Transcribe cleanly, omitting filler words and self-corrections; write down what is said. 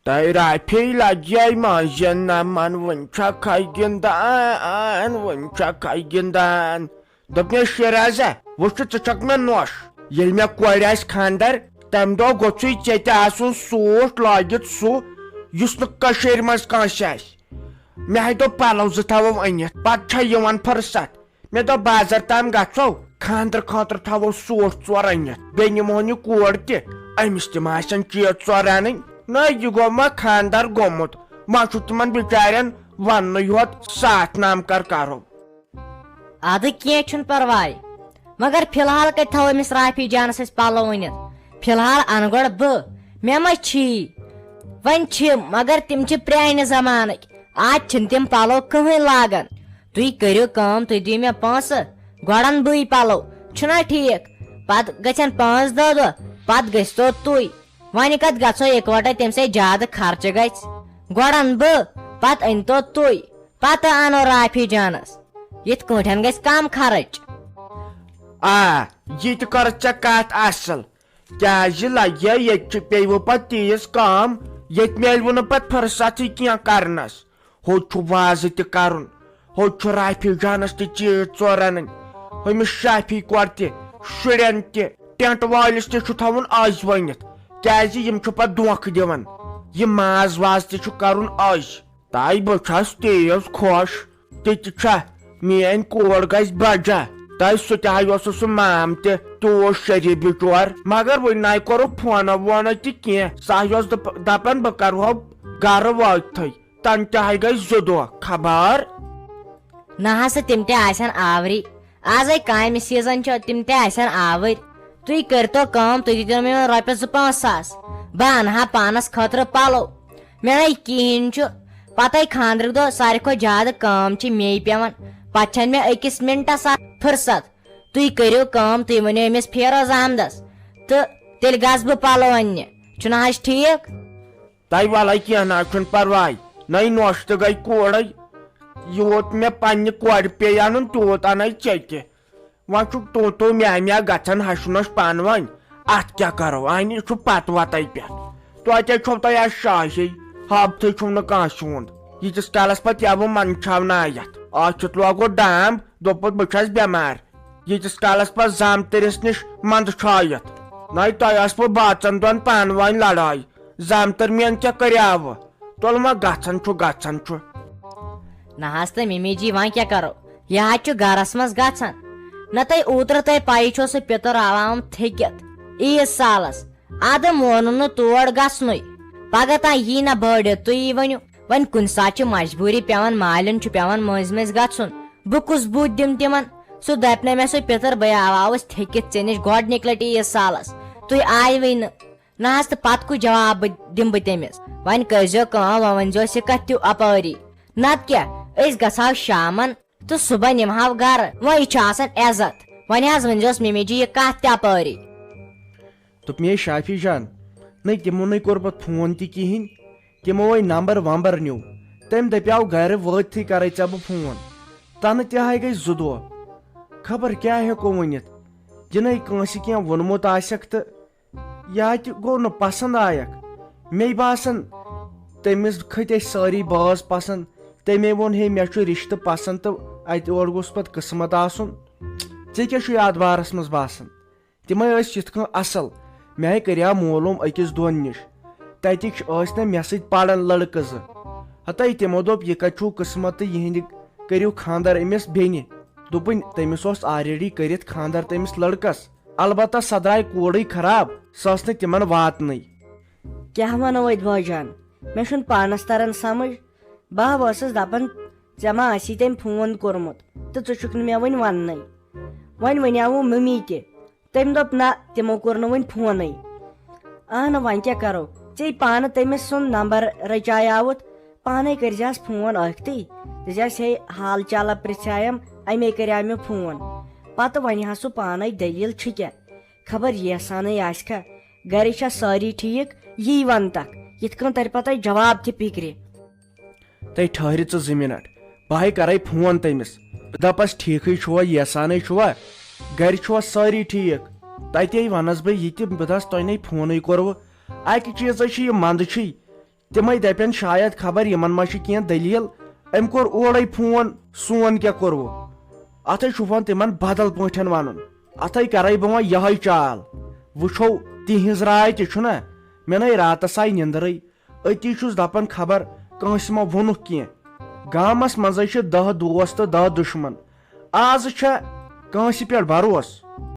تۄہہِ رافی لجے ماجن نمن وۄنۍ چھا کھے گِنٛدان وۄنۍ چھا کھے گِنٛدان دوٚپ مےٚ شِرازا وٕچھ ژٕ چھکھ مےٚ نۄش ییٚلہِ مےٚ کورِ آسہِ خانٛدر تمہِ دۄہ گوٚژھُے ژےٚ تہِ آسُن سوٗٹ لٲگِتھ سُہ یُس نہٕ کٔشیٖرِ منٛز کٲنٛسہِ آسہِ مےٚ ہاے دوٚپ پلو زٕ تھاوو أنِتھ پتہٕ چھےٚ یِوان فرست مےٚ دوٚپ بازر تام گژھو خانٛدرٕ خٲطرٕ تھاوو سوٗٹ 4 أنِتھ بیٚیہِ نِمہون یہِ کور تہِ أمِس تہِ ما آسن چیٖز 4 انٕنۍ نہ یہِ گوٚو ما خانٛدر گوٚمُت ما چھُ تِمن بِچارٮ۪ن وننٕے یوت ساتھ نام کر کرو ادٕ کینٛہہ چھُنہٕ پرواے مگر فی الحال کتہِ تھاوو أمِس رافی جانس أسۍ پلو أنِتھ فی الحال انہٕ گۄڈٕ بہٕ مےٚ ما چھی وۄنۍ چھِ مگر تِم چھِ پرانہِ زمانٕکۍ آز چھِنہٕ تِم پلو کٕہٕنۍ لاگان تُہۍ کٔرِو کٲم تُہۍ دِیِو مےٚ پونٛسہٕ گۄڈٕ انہٕ بٕے پلو چھُنا ٹھیٖک پتہٕ گژھن 5-10 دۄہ پتہٕ گٔژھۍتو تُہۍ وۄنۍ کتھ گژھو اِکوٹے تمہِ سۭتۍ زیادٕ خرچہٕ گژھِ گۄڈٕ انہٕ بہٕ پتہٕ أنۍتو تُہۍ پتہٕ انو رافی جانس یِتھ کٲٹھۍ گژھِ کم خرٕچ آ یہِ تہِ کٔرٕتھ ژےٚ کتھ اصل کیازِ لگہِ ییٚتہِ چھِ پیٚیوٕ پتہٕ تیٖژ کٲم ییٚتہِ میلوٕ نہٕ پتہٕ فرستٕے کینٛہہ کرنس ہوٚتہِ چھُ وازٕ تہِ کرُن ہوٚتہِ چھُ رافی جانس تہِ چیٖز 4 انٕنۍ ہُمِس شافی کور تہِ شُرٮ۪ن تہِ ٹینٹ وٲلِس تہِ چھُ تھاوُن أزۍ ؤنِتھ کیازِ یِم چھِ پتہٕ دھوکہٕ دِوان یہِ ماز واز تہِ چھُ کرُن أزۍ تاے بہٕ چھس تیز خۄش تِتہِ چھا میٲنۍ کور گژھِ بجا تۄہہِ سُہ تہِ ہاے اوسُس سُہ مام تہِ اوس شریٖف بِچور مگر وُنہِ ناے کوٚرُکھ فونہ وونہ تہِ کینٛہہ سُہ ہاے اوس دپان بہٕ کرہو گرٕ وٲتتھٕے تنہٕ تہِ ہاے گٔے 2 دۄہ خبر نہ ہسا تِم تہِ آسن آوری آزے کامہِ سیٖزن چھُ تِم تہِ آسن آوٕرۍ تُہۍ کٔرۍتو کٲم تُہۍ دِیٖتو مےٚ رۄپیس 2-5 ساس بہٕ انہٕ ہا پانس خٲطرٕ پلو مےٚ نَے کِہیٖنۍ چھُ پتے خانٛدرٕکۍ دۄہ ساروی کھۄتہٕ زیادٕ کٲم چھِ مے پیوان پتہٕ چھنہٕ مےٚ أکِس مِنٹس فرست تُہۍ کٔرِو کٲم تُہۍ ؤنِو أمِس فیروز احمدس تہٕ تیٚلہِ گژھٕ بہٕ پلو اننہِ چھُنہ حظ ٹھیٖک تۄہہِ وَلے کینٛہہ نہ چھُنہٕ پرواے نَے نۄش تہِ گٔے کورے یوٗت مےٚ پننہِ کورِ پیٚیہِ انُن تیوٗت انے ژےٚ تہِ وۄنۍ چھُ تو مےٚ گژھان ہش نۄش پانہٕ ؤنۍ اتھ کیٛاہ کرو وۄنۍ چھُ پتہٕ وتے پٮ۪ٹھ توتہِ چھو تۄہہِ آز شاہی ہفتٕے چھُو نہٕ کٲنٛسہِ ہُنٛد ییٖتِس کالس پتہٕ یِوٕ منٛدچھاونایتھ ٲچھِتھ لوگُت ڈامب دوٚپُت بہٕ چھس بٮ۪مار ییٖتِس کالس پتہٕ زامتٕرِس نِش منٛدچھٲیِتھ نَے تۄہہِ ٲسوٕ باژن دۄن پانہٕ ؤنۍ لڑٲے زامتٕر میٲنۍ کیٛاہ کریاوٕ تُل ما گژھان چھُ نہ حظ تہٕ ممی جی وۄنۍ کیٛاہ کرو یہِ حظ چھُ گرس منٛز گژھان نہ تۄہہِ اوترٕ تۄہہِ پایی چھو سُہ پِتُر آوان تھٔکِتھ عیٖد سالس ادٕ مونُن نہٕ تور گژھنُے پگہہ تام یی نہ بٲڑِتھ تُہی ؤنِو وۄنۍ کُنہِ ساتہٕ چھِ مجبوٗری پیوان مالٮ۪ن چھُ پیوان مٔنٛزۍ مٔنٛزۍ گژھُن بہٕ کُس بُتھ دِمہٕ تِمن سُہ دپہِ نہٕ مےٚ سُہ پِتُر بہٕ آوُس تھٔکِتھ ژےٚ نِش گۄڈنِکۍ لٹہِ عیٖد سالس تُہۍ آیوٕے نہٕ نہ حظ تہٕ پتہٕ کُس جواب دِمہٕ بہٕ تٔمِس وۄنۍ کٔرزیٚو کٲم وۄنۍ ؤنزیٚوس یہِ کتھ تہِ اپٲری نتہٕ کیٛاہ أسۍ گژھہو شامن تہٕ صبحن نِمہو گرٕ وۄنۍ یہِ چھُ آسان عزت وۄنۍ حظ ؤنزیٚوس ممی جی یہِ کتھ تہِ اپٲری دوٚپ مے شافی جان نَے تِمو نَے کوٚر پتہٕ فون تہِ کِہینۍ تِمو وۄنۍ نمبر ومبر نیوٗ تٔمۍ دپیاو گرِ وٲتتھٕے کرے ژےٚ بہٕ فون تنہٕ تہِ ہاے گٔے 2 دۄہ خبر کیٛاہ ہٮ۪کو ؤنِتھ یہِ نَے کٲنٛسہِ کینٛہہ ووٚنمُت آسٮ۪کھ تہٕ یا تہِ گوٚو نہٕ پسنٛد آیکھ مے باسان تٔمِس کھٔتۍ أسۍ سٲری باز پسنٛد تٔمے ووٚن ہے مےٚ چھُ رشتہٕ پسنٛد تہٕ اتہِ اورٕ گوٚژھ پتہٕ قٕسمت آسُن ژےٚ کیٛاہ چھُے اتھ بارس منٛز باسان تِمے ٲسۍ یِتھ کٔنۍ اصل مےٚ ہے کریاو معلوٗم 1-2 نِش تتِکۍ ٲسۍ نہٕ مےٚ سۭتۍ پران لڑکہٕ 2 ہتے تِمو دوٚپ یہِ کتہِ چھُو قٕسمت تہٕ یِہنٛدِ کٔرِو خانٛدر أمِس بیٚنہِ دوٚپُن تٔمِس اوس آلریڈی کٔرِتھ خانٛدر تٔمِس لڑکس البتہ سۄ درٛاے کوٗرٕے خراب سۄ ٲس نہٕ تِمن واتنٕے کیٛاہ ونو وۄنۍ بٲجان مےٚ چھُنہٕ پانس تران سمجھ بہٕ ٲسٕس دپان ژےٚ ما آسی تٔمۍ فون کوٚرمُت تہٕ ژٕ چھُکھ نہٕ مےٚ وۄنۍ وننٕے وۄنۍ ونیاوُ ممی تہِ تٔمۍ دوٚپ نہ تِمو کوٚر نہٕ وۄنۍ فونٕے اہنہٕ وۄنۍ کیٛاہ کرو ژےٚ پانہٕ تٔمِس سُنٛد نمبر رچایاوُتھ پانے کٔرزِہس فون ٲکھتٕے دپزِہس ہے حال چالا پرژھایَم امے کریاو مےٚ فون پتہٕ ونہِ ہا سُہ پانے دٔلیٖل چھِ کیٛاہ خبر یژھانٕے آسہِ کھا گرِ چھا سٲری ٹھیٖک یی ونتکھ یِتھ کٔنۍ ترِ پتہٕ جواب تہِ فِکرِ تُہۍ ٹھٔہرِ ژٕ 2 مِنٹ بہٕ ہاے کرے فون تٔمِس دپس ٹھیٖکھٕے چھُوا یژھانٕے چھُوا گرِ چھُوا سٲری ٹھیٖک تتے ونس بہٕ یہِ تہِ بہٕ دپس تۄہہِ نَے فونٕے کوٚروٕ اکہِ چیٖزٕے چھِ یہِ منٛدچھٕے تمے دپن شاید خبر یمن ما چھ کینٛہہ دلیل أمۍ کوٚر اورے فون سون کیٛاہ کوٚروٕ اتھے چھُپن تمن بدل پٲٹھۍ ونُن اتھے کرے بہٕ وۄنۍ یہے چال وٕچھو تہنٛز راے تہِ چھُنہ مےٚ نے راتس آیہِ نِندرٕے أتی چھُس دپان خبر کٲنٛسہِ ما ووٚنُکھ کینٛہہ گامس منٛزے چھِ 10 دوس تہٕ 10 دُشمن آز چھےٚ کٲنٛسہِ پٮ۪ٹھ بروس